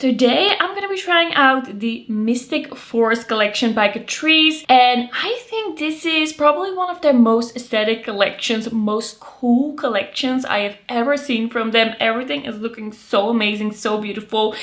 Today I'm gonna be trying out the Mystic Forest collection by Catrice, and I think this is probably one of their most aesthetic collections, most cool collections I have ever seen from them. Everything is looking so amazing, so beautiful.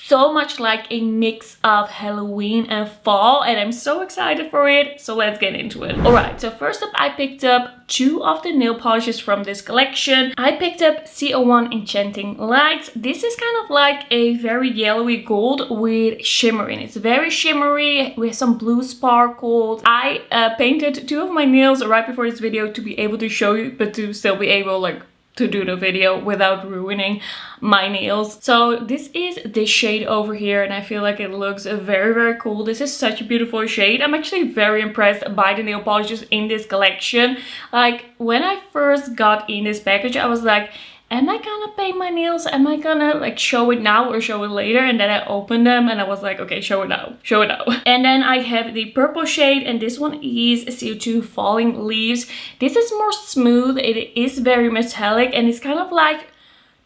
So much like a mix of Halloween and fall, and I'm so excited for it, so let's get into it. Alright, so first up I picked up two of the nail polishes from this collection. I picked up CO1 Enchanting Lights. This is kind of like a very yellowy gold with shimmer in it. It's very shimmery with some blue sparkles. I painted two of my nails right before this video to be able to show you, but to still be able to do the video without ruining my nails. So this is this shade over here, and I feel like it looks very cool. This is such a beautiful shade. I'm actually very impressed by the nail polishes in this collection. Like when I first got in this package, I was like, am I gonna paint my nails? Am I gonna show it now or show it later? And then I opened them and I was like, okay, show it now, show it now. And then I have the purple shade, and this one is CO2 Falling Leaves. This is more smooth. It is very metallic, and it's kind of like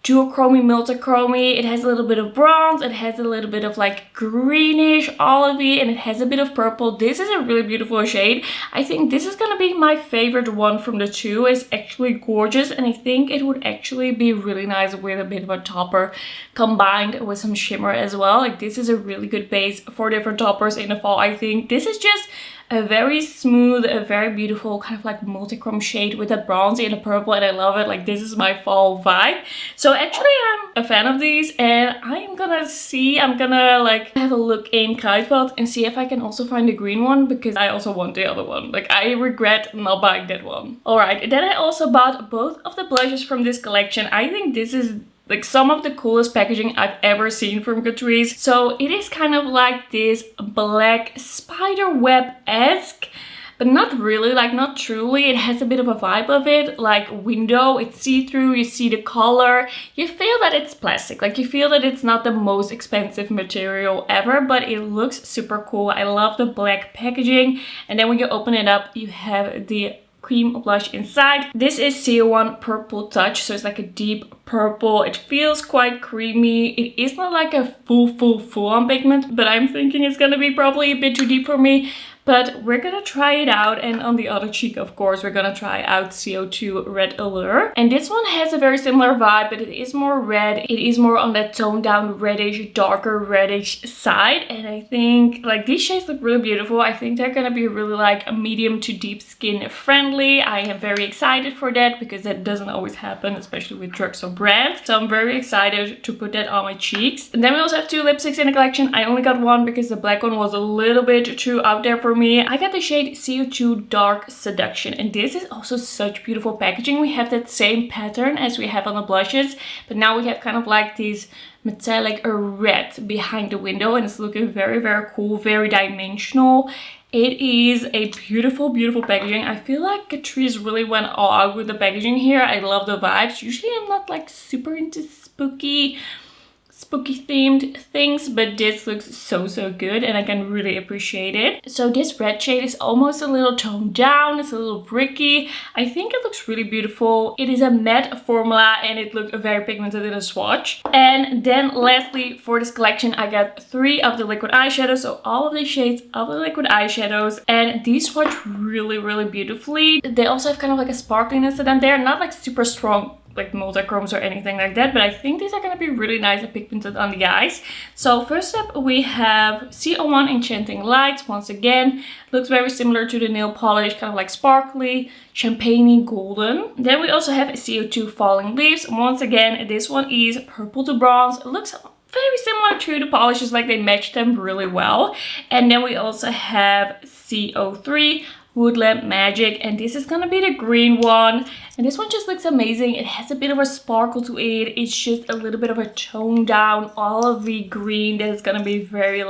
duochrome, multichrome. It has a little bit of bronze, it has a little bit of greenish olivey, and it has a bit of purple. This is a really beautiful shade. I think this is gonna be my favorite one from the two. It's actually gorgeous, and I think it would actually be really nice with a bit of a topper combined with some shimmer as well. This is a really good base for different toppers in the fall. I think this is just a very smooth, a very beautiful kind of multichrome shade with a bronzy and a purple, and I love it. This is my fall vibe. So actually I'm a fan of these, and I'm gonna have a look in Kruidvat and see if I can also find the green one, because I also want the other one. I regret not buying that one. Alright, then I also bought both of the blushes from this collection. I think this is some of the coolest packaging I've ever seen from Catrice. So it is kind of like this black spider web-esque, but not really, not truly. It has a bit of a vibe of it, window. It's see-through, you see the color. You feel that it's plastic. You feel that it's not the most expensive material ever, but it looks super cool. I love the black packaging. And then when you open it up, you have the cream blush inside. This is CO1 Purple Touch, so it's a deep purple. It feels quite creamy. It is not a full-on pigment, but I'm thinking it's gonna be probably a bit too deep for me. But we're gonna try it out, and on the other cheek, of course, we're gonna try out CO2 Red Allure. And this one has a very similar vibe, but it is more red. It is more on that toned down reddish, darker reddish side. And I think these shades look really beautiful. I think they're gonna be really a medium to deep skin friendly. I am very excited for that, because that doesn't always happen, especially with drugstore brands. So I'm very excited to put that on my cheeks. And then we also have two lipsticks in the collection. I only got one because the black one was a little bit too out there for me. I got the shade CO2 Dark Seduction, and this is also such beautiful packaging. We have that same pattern as we have on the blushes, but now we have kind of this metallic red behind the window, and it's looking very cool, very dimensional. It is a beautiful packaging. I feel like Catrice really went all out with the packaging here. I love the vibes. Usually I'm not super into spooky themed things, but this looks so good, and I can really appreciate it. So this red shade is almost a little toned down. It's a little bricky. I think it looks really beautiful. It is a matte formula, and it looked very pigmented in a swatch. And then lastly, for this collection, I got 3 of the liquid eyeshadows, so all of the shades of the liquid eyeshadows, and these swatch really beautifully. They also have kind of a sparkliness to them. They're not super strong multichromes or anything like that, but I think these are going to be really nice and pigmented on the eyes. So first up we have CO1 Enchanting Lights. Once again, looks very similar to the nail polish, kind of sparkly, champagne golden. Then we also have CO2 Falling Leaves. Once again, this one is purple to bronze. It looks very similar to the polishes, they match them really well. And then we also have CO3 Woodland Magic, and this is gonna be the green one, and this one just looks amazing. It has a bit of a sparkle to it. It's just a little bit of a toned down olivey green that is gonna be very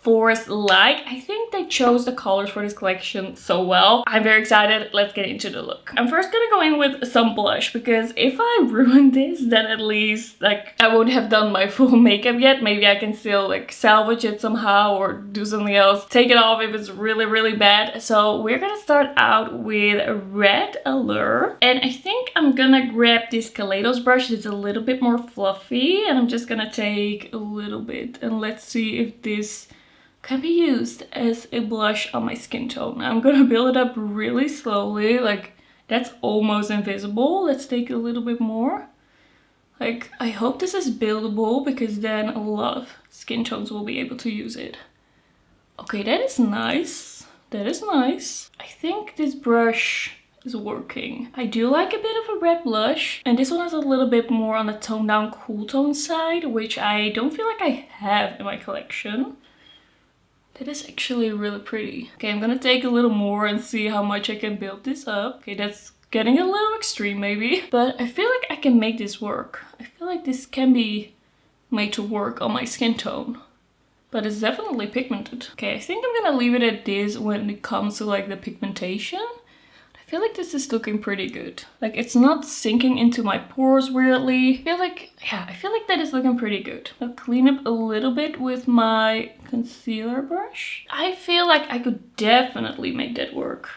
forest-like. I think they chose the colors for this collection so well. I'm very excited. Let's get into the look. I'm first gonna go in with some blush, because if I ruin this, then at least like I won't have done my full makeup yet. Maybe I can still like salvage it somehow or do something else. Take it off if it's really, really bad. So we're gonna start out with red Allure. And I think I'm gonna grab this Kaleidos brush. It's a little bit more fluffy. And I'm just gonna take a little bit and let's see if this can be used as a blush on my skin tone. I'm gonna build it up really slowly, like that's almost invisible. Let's take a little bit more. Like, I hope this is buildable because then a lot of skin tones will be able to use it. Okay, that is nice. That is nice. I think this brush is working. I do like a bit of a red blush, and this one is a little bit more on the toned down cool tone side, which I don't feel like I have in my collection. That is actually really pretty. Okay, I'm gonna take a little more and see how much I can build this up. Okay, that's getting a little extreme maybe. But I feel like I can make this work. I feel like this can be made to work on my skin tone. But it's definitely pigmented. Okay, I think I'm gonna leave it at this when it comes to like the pigmentation. I feel like this is looking pretty good. Like it's not sinking into my pores weirdly. I feel like that is looking pretty good. I'll clean up a little bit with my concealer brush. I feel like I could definitely make that work.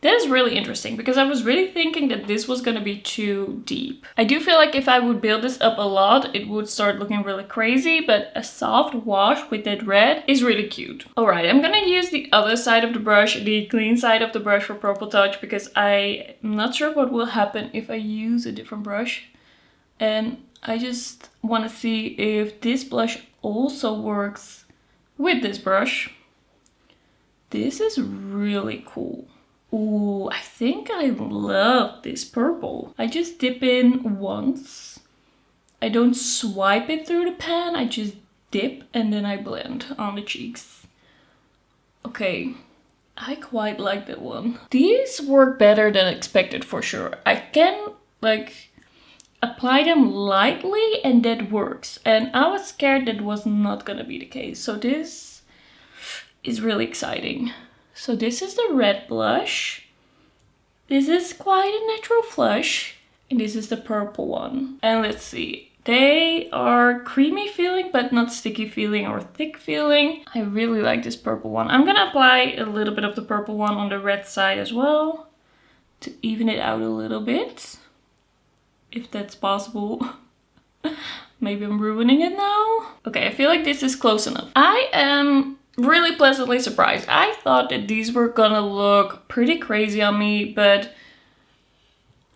That is really interesting because I was really thinking that this was gonna be too deep. I do feel like if I would build this up a lot, it would start looking really crazy, but a soft wash with that red is really cute. All right, I'm gonna use the other side of the brush, the clean side of the brush for Purple Touch, because I'm not sure what will happen if I use a different brush. And I just wanna see if this blush also works with this brush. This is really cool. Ooh, I think I love this purple. I just dip in once. I don't swipe it through the pan. I just dip and then I blend on the cheeks. Okay, I quite like that one. These work better than expected for sure. I can like apply them lightly and that works. And I was scared that was not gonna be the case. So this is really exciting. So this is the red blush. This is quite a natural flush. And this is the purple one. And let's see. They are creamy feeling, but not sticky feeling or thick feeling. I really like this purple one. I'm gonna apply a little bit of the purple one on the red side as well, to even it out a little bit. If that's possible. Maybe I'm ruining it now. Okay, I feel like this is close enough. I am really pleasantly surprised. I thought that these were gonna look pretty crazy on me, but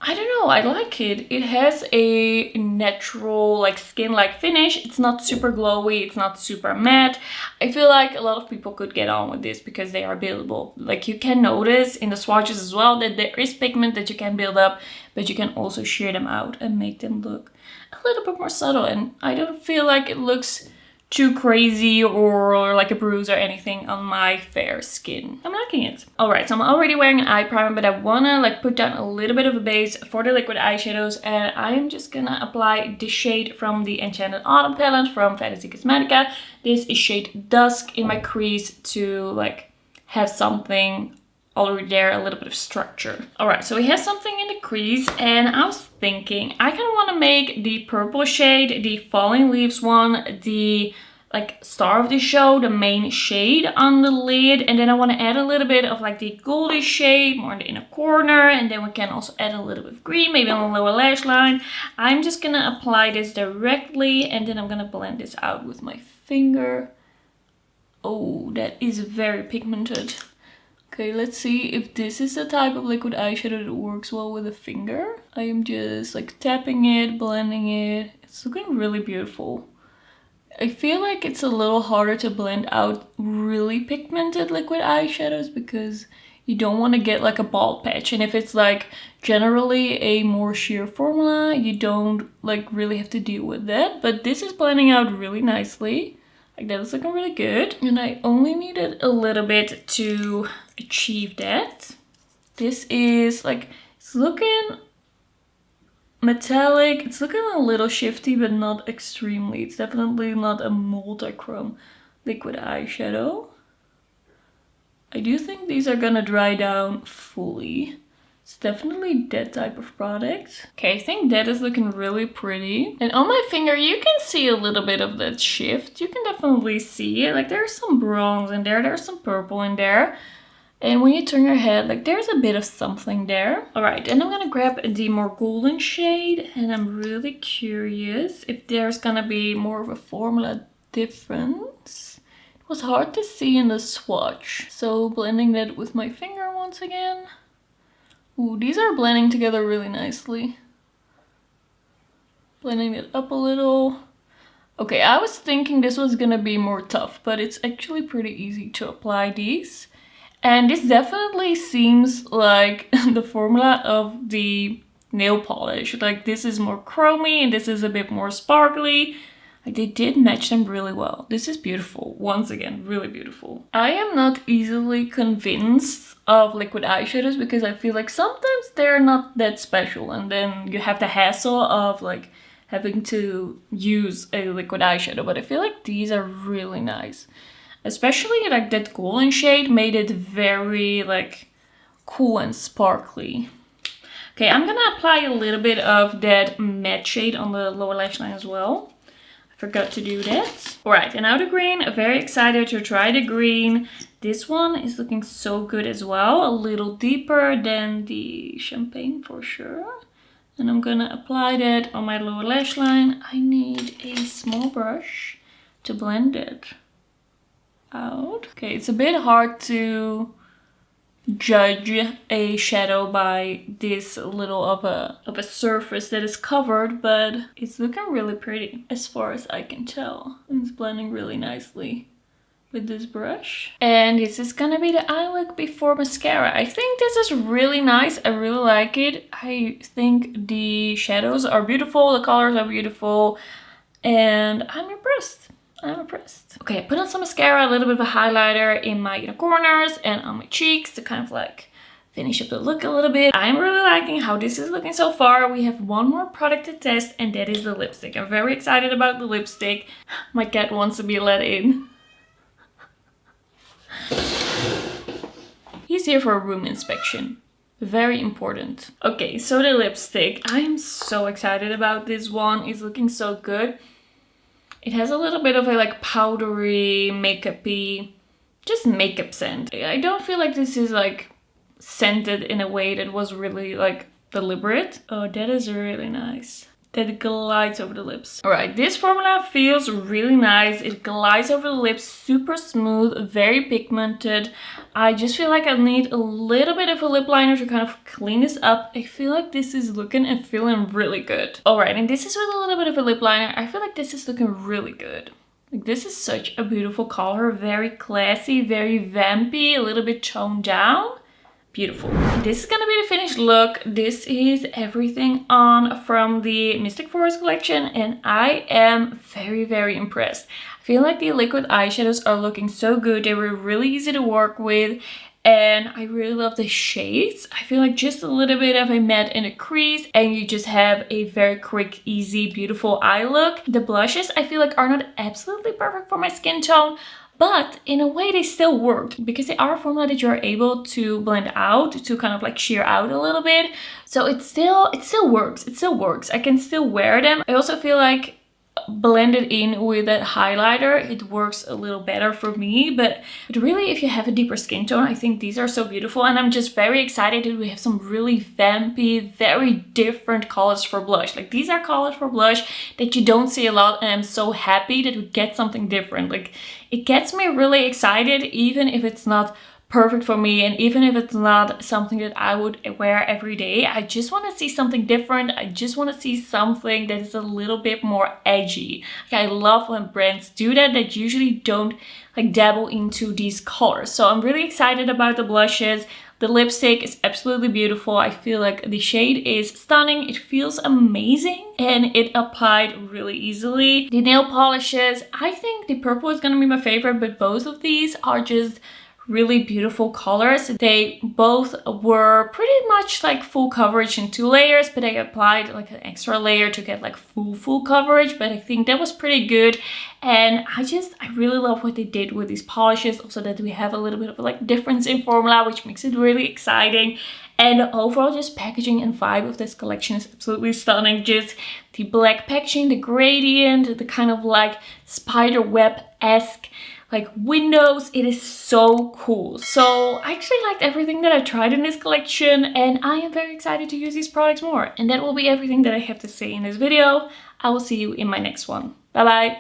I don't know, I like it. It has a natural like skin-like finish. It's not super glowy, it's not super matte. I feel like a lot of people could get on with this because they are buildable. Like you can notice in the swatches as well that there is pigment that you can build up, but you can also shear them out and make them look a little bit more subtle. And I don't feel like it looks too crazy or like a bruise or anything on my fair skin. I'm liking it. Alright, so I'm already wearing an eye primer, but I wanna like put down a little bit of a base for the liquid eyeshadows, and I'm just gonna apply this shade from the Enchanted Autumn palette from Fantasy Cosmetica. This is shade Dusk in my crease to like have something already there, a little bit of structure. Alright, so we have something in the crease, and I was thinking I kind of want to make the purple shade, the Falling Leaves one, the like star of the show, the main shade on the lid, and then I want to add a little bit of like the goldy shade more in the inner corner, and then we can also add a little bit of green, maybe on the lower lash line. I'm just gonna apply this directly, and then I'm gonna blend this out with my finger. Oh, that is very pigmented. Okay, let's see if this is the type of liquid eyeshadow that works well with a finger. I am just like tapping it, blending it. It's looking really beautiful. I feel like it's a little harder to blend out really pigmented liquid eyeshadows because you don't want to get like a bald patch. And if it's like generally a more sheer formula, you don't like really have to deal with that. But this is blending out really nicely. Like that is looking really good. And I only needed a little bit to achieve that. This is like, it's looking metallic. It's looking a little shifty, but not extremely. It's definitely not a multi-chrome. liquid eyeshadow. I do think these are gonna dry down fully. It's definitely that type of product. Okay, I think that is looking really pretty. And on my finger, you can see a little bit of that shift. You can definitely see it. Like there's some bronze in there, there's some purple in there. And when you turn your head, like there's a bit of something there. All right, and I'm gonna grab the more golden shade. And I'm really curious if there's gonna be more of a formula difference. It was hard to see in the swatch. So blending that with my finger once again. Ooh, these are blending together really nicely. Blending it up a little. Okay, I was thinking this was gonna be more tough, but it's actually pretty easy to apply these. And this definitely seems like the formula of the nail polish. Like this is more chromy and this is a bit more sparkly. Like they did match them really well. This is beautiful. Once again, really beautiful. I am not easily convinced of liquid eyeshadows because I feel like sometimes they're not that special. And then you have the hassle of like having to use a liquid eyeshadow. But I feel like these are really nice. Especially like that golden shade made it very like cool and sparkly. Okay, I'm gonna apply a little bit of that matte shade on the lower lash line as well. Forgot to do that. All right, and now the green. Very excited to try the green. This one is looking so good as well. A little deeper than the champagne for sure. And I'm gonna apply that on my lower lash line. I need a small brush to blend it out. Okay, it's a bit hard to judge a shadow by this little of a surface that is covered, but it's looking really pretty as far as I can tell. It's blending really nicely with this brush. And this is gonna be the eye look before mascara. I think this is really nice. I really like it. I think the shadows are beautiful, the colors are beautiful, and I'm impressed. I'm impressed. Okay, I put on some mascara, a little bit of a highlighter in my inner corners and on my cheeks to kind of like finish up the look a little bit. I'm really liking how this is looking so far. We have one more product to test and that is the lipstick. I'm very excited about the lipstick. My cat wants to be let in. He's here for a room inspection. Very important. Okay, so the lipstick. I am so excited about this one. It's looking so good. It has a little bit of a like powdery, makeup-y, just makeup scent. I don't feel like this is like scented in a way that was really like deliberate. Oh, that is really nice. That glides over the lips. All right, this formula feels really nice. It glides over the lips, super smooth, very pigmented. I just feel like I need a little bit of a lip liner to kind of clean this up. I feel like this is looking and feeling really good. All right, and this is with a little bit of a lip liner. I feel like this is looking really good. Like this is such a beautiful color, very classy, very vampy, a little bit toned down. Beautiful. This is gonna be the finished look. This is everything on from the Mystic Forest collection and I am very, very impressed. I feel like the liquid eyeshadows are looking so good. They were really easy to work with and I really love the shades. I feel like just a little bit of a matte in the crease and you just have a very quick, easy, beautiful eye look. The blushes I feel like are not absolutely perfect for my skin tone, but in a way they still worked because they are a formula that you're able to blend out to kind of like sheer out a little bit. So it still works. It still works. I can still wear them. I also feel like blended in with that highlighter, it works a little better for me. But really, if you have a deeper skin tone, I think these are so beautiful. And I'm just very excited that we have some really vampy, very different colors for blush. Like these are colors for blush that you don't see a lot. And I'm so happy that we get something different. Like it gets me really excited, even if it's not perfect for me and even if it's not something that I would wear every day. I just want to see something different. I just want to see something that is a little bit more edgy. Like, I love when brands do that usually don't like dabble into these colors. So I'm really excited about the blushes. The lipstick is absolutely beautiful. I feel like the shade is stunning. It feels amazing and it applied really easily. The nail polishes, I think the purple is gonna be my favorite, but both of these are just really beautiful colors. They both were pretty much like full coverage in 2 layers, but I applied like an extra layer to get like full coverage, but I think that was pretty good. And I really love what they did with these polishes. Also that we have a little bit of like difference in formula, which makes it really exciting. And overall, just packaging and vibe of this collection is absolutely stunning. Just the black packaging, the gradient, the kind of like spider web-esque like windows. It is so cool. So I actually liked everything that I tried in this collection, and I am very excited to use these products more. And that will be everything that I have to say in this video. I will see you in my next one. Bye bye.